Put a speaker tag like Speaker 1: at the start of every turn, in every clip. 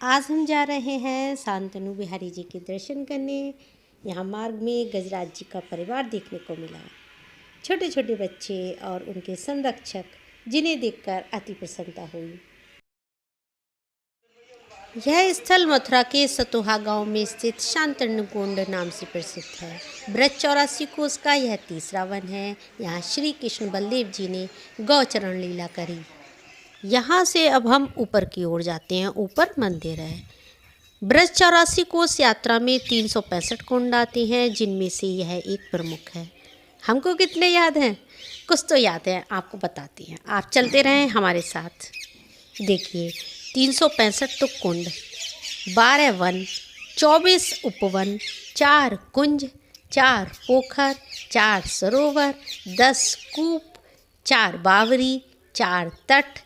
Speaker 1: आज हम जा रहे हैं शांतनु बिहारी जी के दर्शन करने। यहाँ मार्ग में गजराज जी का परिवार देखने को मिला। छोटे छोटे बच्चे और उनके संरक्षक, जिन्हें देखकर अति प्रसन्नता हुई। यह स्थल मथुरा के सतोहा गांव में स्थित शांतनु कुंड नाम से प्रसिद्ध है। ब्रज 84 कोस का यह तीसरा वन है। यहाँ श्री कृष्ण बलदेव जी ने गौचरण लीला करी। यहाँ से अब हम ऊपर की ओर जाते हैं। ऊपर मंदिर है। ब्रज 84 कोस यात्रा में 365 कुंड आते हैं, जिनमें से यह एक प्रमुख है। हमको कितने याद हैं? कुछ तो याद है, आपको बताती हैं। आप चलते रहें हमारे साथ। देखिए, 365 तो कुंड, 12 वन, 24 उपवन, 4 कुंज, 4 पोखर, 4 सरोवर, 10 कूप, 4 बावरी, 4 तट,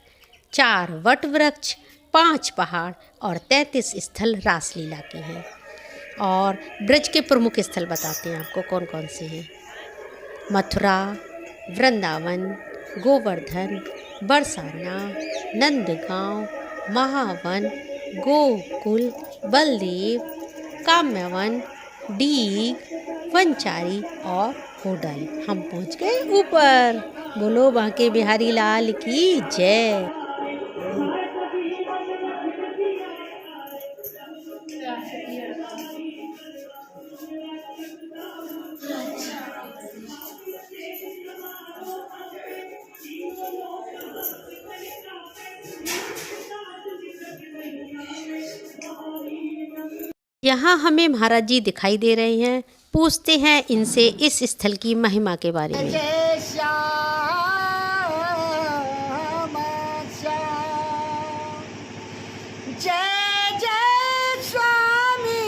Speaker 1: 4 वट वृक्ष, 5 पहाड़ और 33 स्थल रासलीला के हैं। और ब्रज के प्रमुख स्थल बताते हैं आपको कौन कौन से हैं। मथुरा, वृंदावन, गोवर्धन, बरसाना, नंदगांव, महावन, गोकुल, बलदेव, काम्यवन, डीग, वनचारी और होडल। हम पहुंच गए ऊपर। बोलो बांके बिहारी लाल की जय। यहाँ हमें महाराज जी दिखाई दे रहे हैं। पूछते हैं इनसे इस स्थल की महिमा के बारे में।
Speaker 2: जय श्याम श्याम, जय जय स्वामी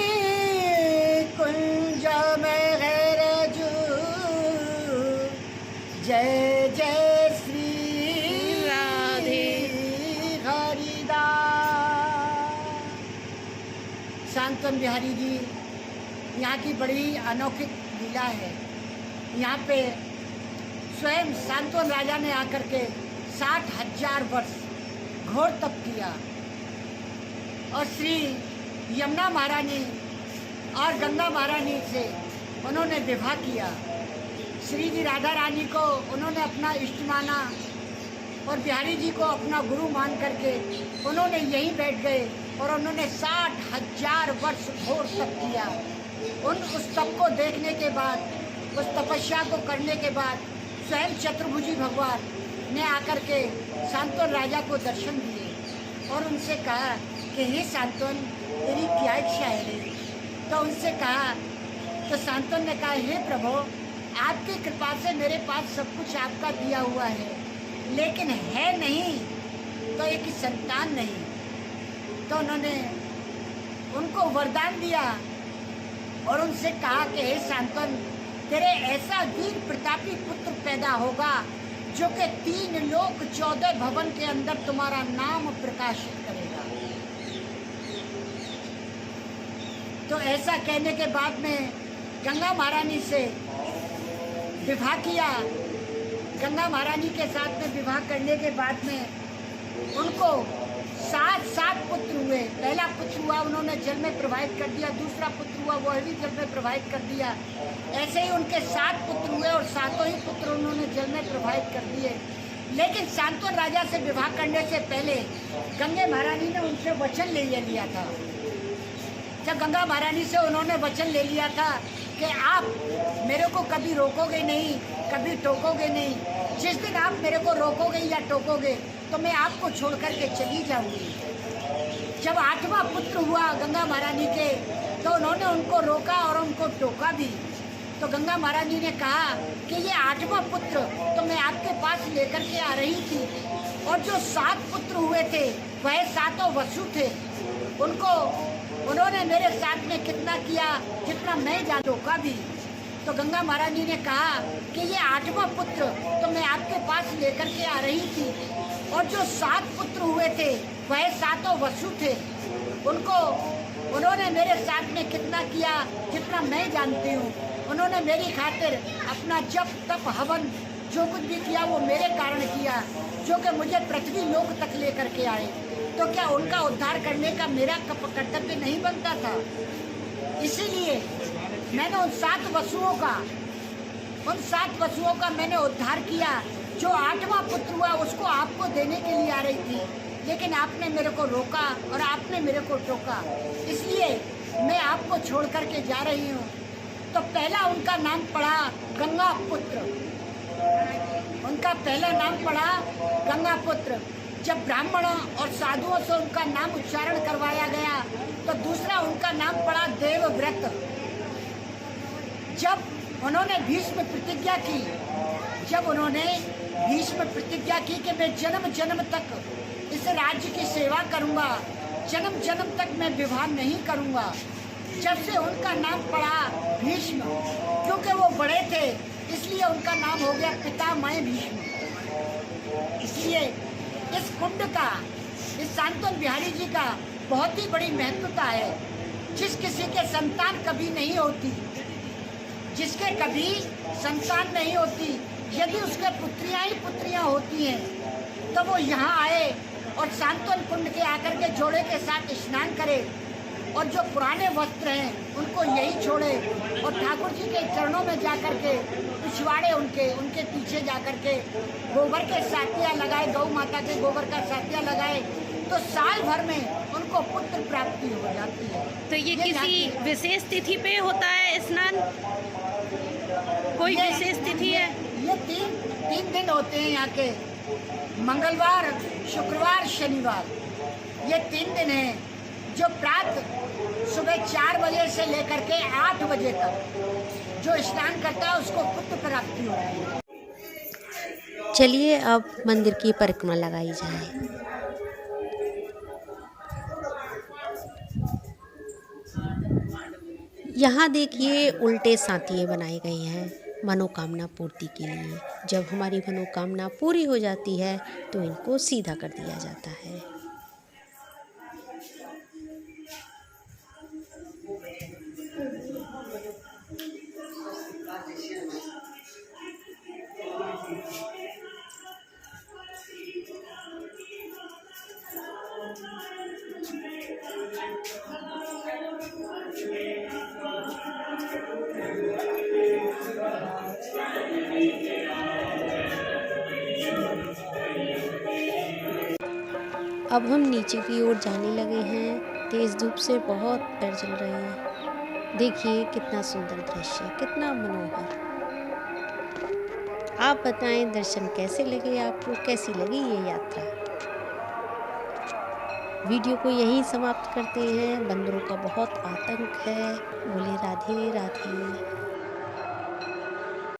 Speaker 2: कुंज में रजू, जय जय श्री राधे हरिदास। शांतनु बिहारी जी यहाँ की बड़ी अनोखी लीला है। यहाँ पे स्वयं शांतनु राजा ने आकर के 60,000 वर्ष घोर तप किया और श्री यमुना महारानी और गंगा महारानी से उन्होंने विवाह किया। श्री जी राधा रानी को उन्होंने अपना इष्ट माना और बिहारी जी को अपना गुरु मान करके उन्होंने यहीं बैठ गए और उन्होंने 60,000 वर्ष घोर तप किया। उस तप को देखने के बाद, उस तपस्या को करने के बाद स्वयं चतुर्भुजी भगवान ने आकर के शांतनु राजा को दर्शन दिए और उनसे कहा कि हे शांतनु, तेरी क्या इच्छा है रे? तो उनसे कहा, तो शांतनु ने कहा, हे प्रभु, आपकी कृपा से मेरे पास सब कुछ आपका दिया हुआ है, लेकिन है नहीं तो एक संतान नहीं। तो उन्होंने उनको वरदान दिया और उनसे कहा कि हे शांतनु, तेरे ऐसा वीर प्रतापी पुत्र पैदा होगा जो कि 3 लोक 14 भवन के अंदर तुम्हारा नाम प्रकाशित करेगा। तो ऐसा कहने के बाद में गंगा महारानी से विवाह किया। गंगा महारानी के साथ में विवाह करने के बाद में उनको 7 पुत्र हुए। पहला पुत्र हुआ, उन्होंने जल में प्रवाहित कर दिया। दूसरा पुत्र हुआ, वह भी जल में प्रवाहित कर दिया। ऐसे ही उनके 7 पुत्र हुए और 7 ही पुत्र उन्होंने जल में प्रवाहित कर दिए। लेकिन शांतनु राजा से विवाह करने से पहले गंगा महारानी ने उनसे वचन ले लिया था। जब गंगा महारानी से उन्होंने वचन ले लिया था कि आप मेरे को कभी रोकोगे नहीं, कभी टोकोगे नहीं। जिस दिन आप मेरे को रोकोगे या टोकोगे तो मैं आपको छोड़ करके चली जाऊंगी। जब 8वां पुत्र हुआ गंगा महारानी के, तो उन्होंने उनको रोका और उनको टोका भी। तो गंगा महारानी ने कहा कि ये 8वां पुत्र तो मैं आपके पास लेकर के आ रही थी, और जो 7 पुत्र हुए थे वह 7 वसु थे। उन्होंने मेरे साथ में कितना किया जितना मैं जा टोका भी। तो गंगा महारानी ने कहा कि ये 8वां पुत्र तो मैं आपके पास लेकर के आ रही थी, और जो 7 पुत्र हुए थे वह 7 वसु थे। उन्होंने मेरे साथ में कितना किया जितना मैं जानती हूँ। उन्होंने मेरी खातिर अपना जप तप हवन जो कुछ भी किया वो मेरे कारण किया, जो कि मुझे पृथ्वी लोक तक लेकर के आए। तो क्या उनका उद्धार करने का मेरा कर्तव्य नहीं बनता था? इसीलिए मैंने उन 7 वसुओं का मैंने उद्धार किया। जो 8वां पुत्र हुआ उसको आपको देने के लिए आ रही थी, लेकिन आपने मेरे को रोका और आपने मेरे को टोका, इसलिए मैं आपको छोड़ करके जा रही हूँ। तो पहला उनका नाम पड़ा गंगा पुत्र। उनका पहला नाम पड़ा गंगा पुत्र। जब ब्राह्मणों और साधुओं से उनका नाम उच्चारण करवाया गया तो दूसरा उनका नाम पड़ा देवव्रत। जब उन्होंने भीष्म प्रतिज्ञा की कि मैं जन्म जन्म तक इस राज्य की सेवा करूंगा, जन्म जन्म तक मैं विवाह नहीं करूंगा, जब से उनका नाम पड़ा भीष्म। क्योंकि वो बड़े थे इसलिए उनका नाम हो गया पितामह भीष्म। इसलिए इस कुंड का, इस शांतनु बिहारी जी का बहुत ही बड़ी महत्वता है। जिस किसी के संतान कभी नहीं होती, जिसके कभी संतान नहीं होती, यदि उसके पुत्रियां ही पुत्रियां होती हैं तो वो यहाँ आए और शांतनु कुंड के आकर के जोड़े के साथ स्नान करे और जो पुराने वस्त्र हैं उनको यही छोड़े और ठाकुर जी के चरणों में जाकर के पिछवाड़े उनके पीछे जाकर के गोबर के साथिया लगाए, गौ माता के गोबर का साथिया लगाए, तो साल भर में उनको पुत्र प्राप्ति हो जाती है।
Speaker 1: तो ये किसी विशेष तिथि पे होता है स्नान? कोई विशेष तिथि है?
Speaker 2: ये तीन दिन होते हैं यहाँ के, मंगलवार, शुक्रवार, शनिवार। ये 3 दिन हैं जो प्रातः सुबह 4 बजे से लेकर के 8 बजे तक जो स्नान करता है उसको पुत्र प्राप्ति होती है।
Speaker 1: चलिए अब मंदिर की परिक्रमा लगाई जाए। यहाँ देखिए उल्टे साथिये बनाए गए हैं मनोकामना पूर्ति के लिए। जब हमारी मनोकामना पूरी हो जाती है तो इनको सीधा कर दिया जाता है। अब हम नीचे की ओर जाने लगे हैं। तेज धूप से बहुत पैर जल रहे हैं। देखिए कितना सुंदर दृश्य, कितना मनोहर। आप बताएं दर्शन कैसे लगे आपको, कैसी लगी ये यात्रा। वीडियो को यहीं समाप्त करते हैं। बंदरों का बहुत आतंक है। बोले राधे राधे।